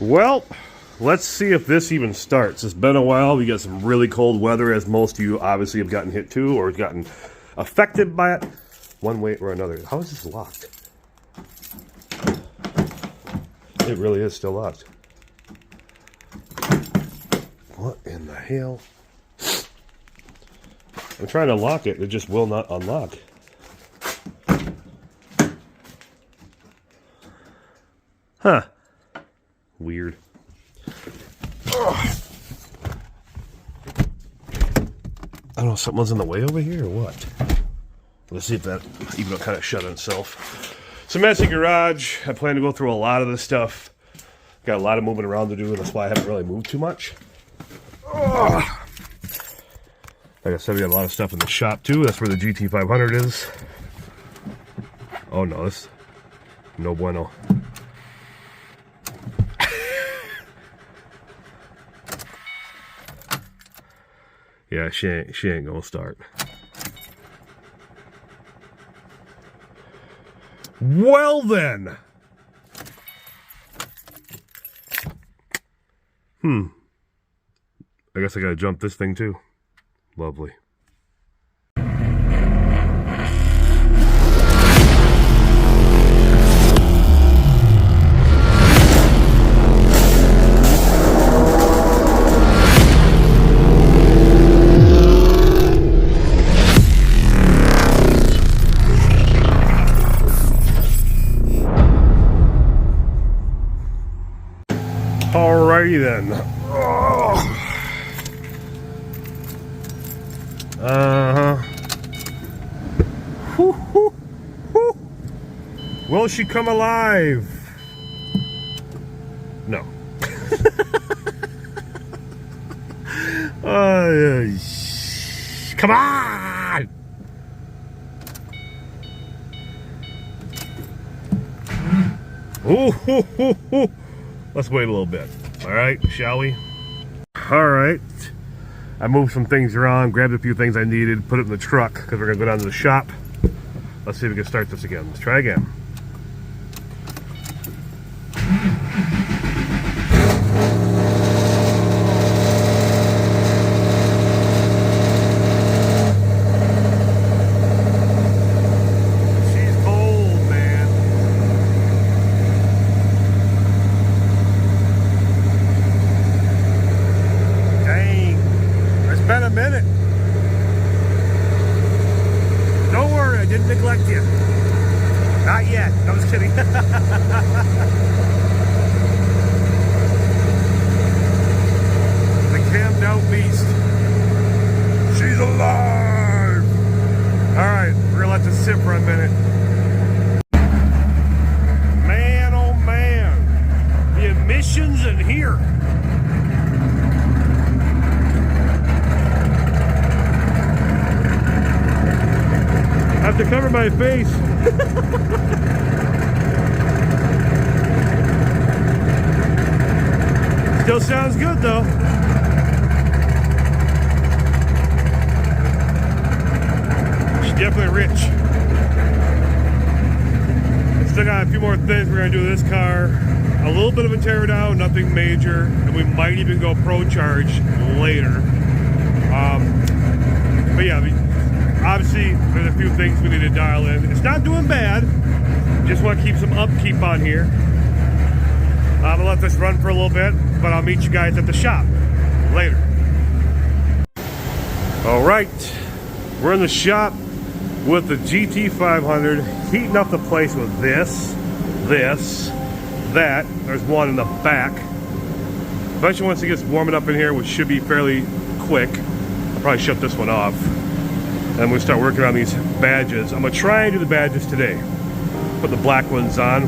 Well, let's see if this even starts. It's been a while. We got some really cold weather, as most of you obviously have gotten hit too, or gotten affected by it one way or another. How is this locked? It really is still locked. What in the hell? I'm trying to lock it. It just will not unlock. Huh. Weird. Ugh. I don't know, something's in the way over here or what? Let's see if that even will kind of shut on itself. It's a messy garage. I plan to go through a lot of this stuff. Got a lot of moving around to do, and that's why I haven't really moved too much. Ugh. Like I said, we got a lot of stuff in the shop too. That's where the Gt500 is. Oh no, this no bueno. Yeah, she ain't gonna start. Well then. I guess I gotta jump this thing too. Lovely. Alrighty then. Will she come alive? No. Come on! Ooh, let's wait a little bit. All right, shall we? All right. I moved some things around, grabbed a few things I needed, put it in the truck because we're gonna go down to the shop. Let's see if we can start this again. Let's try again. Neglect you. Not yet. No, I'm just kidding. The cammed out beast. She's alive! Alright, we're gonna let this sit for a minute. Man, oh man. The emissions in here. I have to cover my face. Still sounds good though. She's definitely rich. Still got a few more things we're gonna do with this car. A little bit of a tear down, nothing major, and we might even go pro charge later. But yeah, obviously, there's a few things we need to dial in. It's not doing bad. Just want to keep some upkeep on here. I'm gonna let this run for a little bit, but I'll meet you guys at the shop later. All right, we're in the shop with the Gt500, heating up the place with this, that. There's one in the back. Eventually, once it gets warming up in here, which should be fairly quick, I'll probably shut this one off. And we'll start working on these badges. I'm gonna try and do the badges today. Put the black ones on.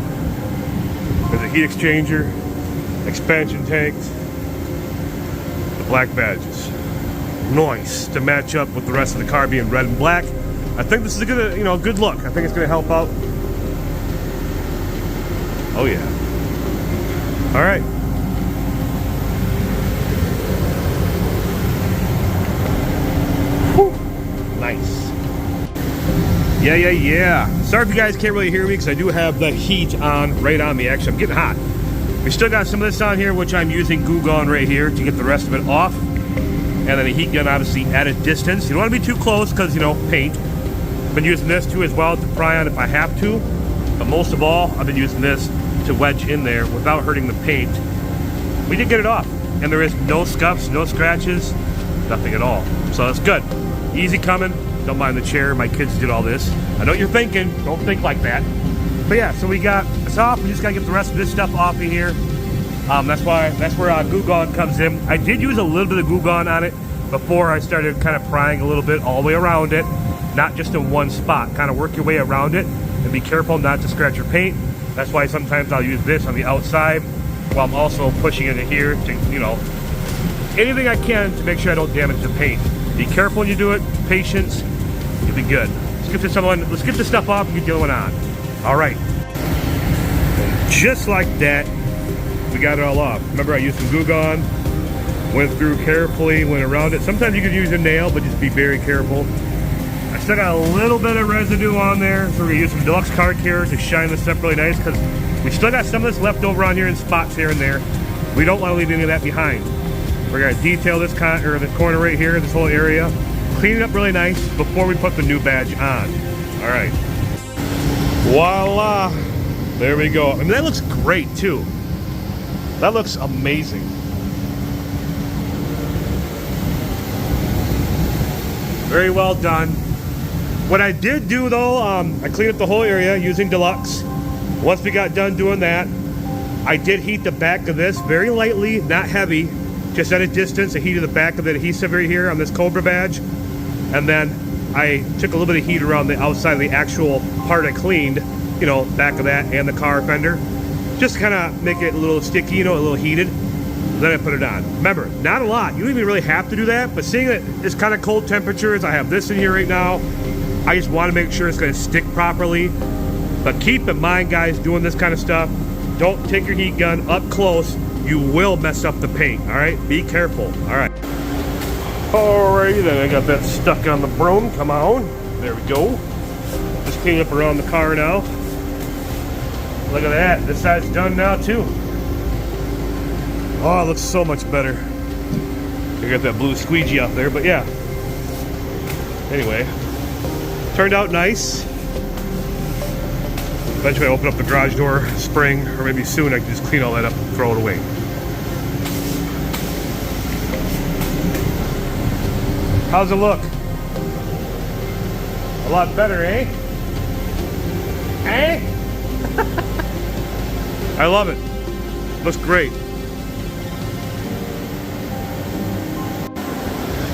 There's a heat exchanger, expansion tanks, the black badges. Nice to match up with the rest of the car being red and black. I think this is a good, good look. I think it's gonna help out. Oh yeah. All right. Nice. Yeah. Sorry if you guys can't really hear me because I do have the heat on right on me. Actually, I'm getting hot. We still got some of this on here, which I'm using Goo Gone right here to get the rest of it off. And then the heat gun, obviously, at a distance. You don't want to be too close because, you know, paint. I've been using this, too, as well to pry on if I have to. But most of all, I've been using this to wedge in there without hurting the paint. We did get it off. And there is no scuffs, no scratches, nothing at all. So that's good. Easy coming. Don't mind the chair. My kids did all this. I know what you're thinking. Don't think like that. But yeah, so we got this off. We just got to get the rest of this stuff off of here. That's where Goo Gone comes in. I did use a little bit of Goo Gone on it before I started kind of prying a little bit all the way around it. Not just in one spot. Kind of work your way around it and be careful not to scratch your paint. That's why sometimes I'll use this on the outside while I'm also pushing it in here to, you know, anything I can to make sure I don't damage the paint. Be careful when you do it. Patience. You'll be good. Let's get this stuff off and get the other one on. All right. And just like that, we got it all off. Remember, I used some Goo Gone, went through carefully, went around it. Sometimes you could use a nail, but just be very careful. I still got a little bit of residue on there, so we're gonna use some Deluxe Car Care to shine this up really nice because we still got some of this left over on here in spots here and there. We don't want to leave any of that behind. We're gonna detail this corner right here, this whole area, clean it up really nice before we put the new badge on. All right. Voila. There we go. I mean, that looks great too. That looks amazing. Very well done. What I did do though, I cleaned up the whole area using Deluxe. Once we got done doing that, I did heat the back of this very lightly, not heavy, just at a distance. I heated the back of the adhesive right here on this Cobra badge. And then I took a little bit of heat around the outside of the actual part I cleaned, you know, back of that and the car fender. Just to kind of make it a little sticky, you know, a little heated. Then I put it on. Remember, not a lot. You don't even really have to do that, but seeing that it's kind of cold temperatures, I have this in here right now. I just want to make sure it's going to stick properly. But keep in mind, guys, doing this kind of stuff, don't take your heat gun up close. You will mess up the paint, all right? Be careful, all right. Alrighty, then I got that stuck on the broom. Come on. There we go. Just clean up around the car now. Look at that. This side's done now, too. Oh, it looks so much better. I got that blue squeegee out there, but yeah. Anyway, turned out nice. Eventually I open up the garage door spring, or maybe soon I can just clean all that up and throw it away. How's it look? A lot better, eh? Eh? I love it. Looks great.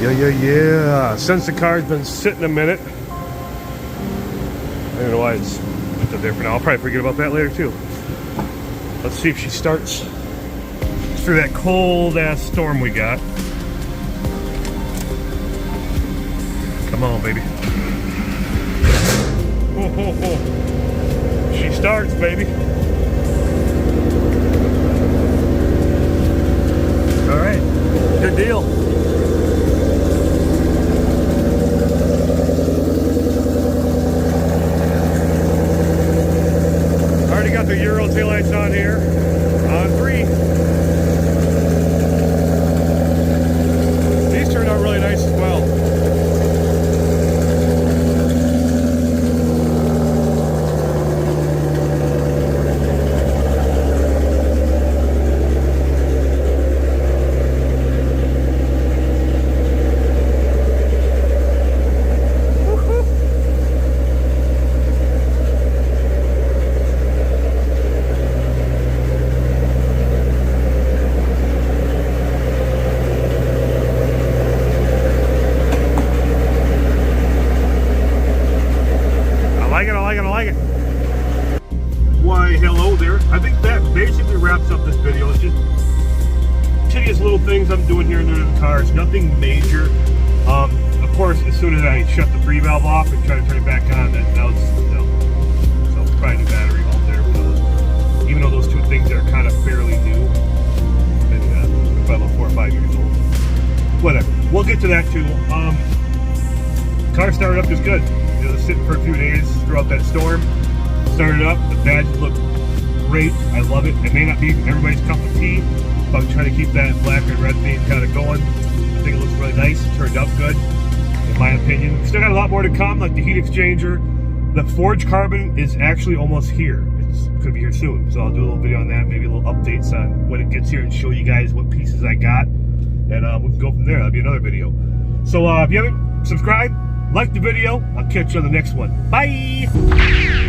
Yeah. Since the car's been sitting a minute, I don't know why it's up there for now. I'll probably forget about that later too. Let's see if she starts through that cold ass storm we got. Come on, baby. Oh. She starts, baby. All right, good deal. Already got the Euro taillights on here, on 3. These turned out really nice as well. I like it. Why, hello there. I think that basically wraps up this video. It's just tedious little things I'm doing here in the cars. Nothing major. Of course, as soon as I shut the free valve off and try to turn it back on, that was, so probably new battery all there for those. Even though those two things are kind of fairly new. Maybe probably about 4 or 5 years old. Whatever. We'll get to that too. Car started up just good. The sitting for a few days throughout that storm. Started up, the badges look great. I love it. It may not be everybody's cup of tea, but I'm trying to keep that black and red theme kind of going. I think it looks really nice. It turned out good, in my opinion. Still got a lot more to come, like the heat exchanger. The forged carbon is actually almost here. It's going to be here soon, so I'll do a little video on that, maybe a little updates on when it gets here and show you guys what pieces I got, and we can go from there. That'll be another video. So if you haven't subscribed, like the video. I'll catch you on the next one. Bye!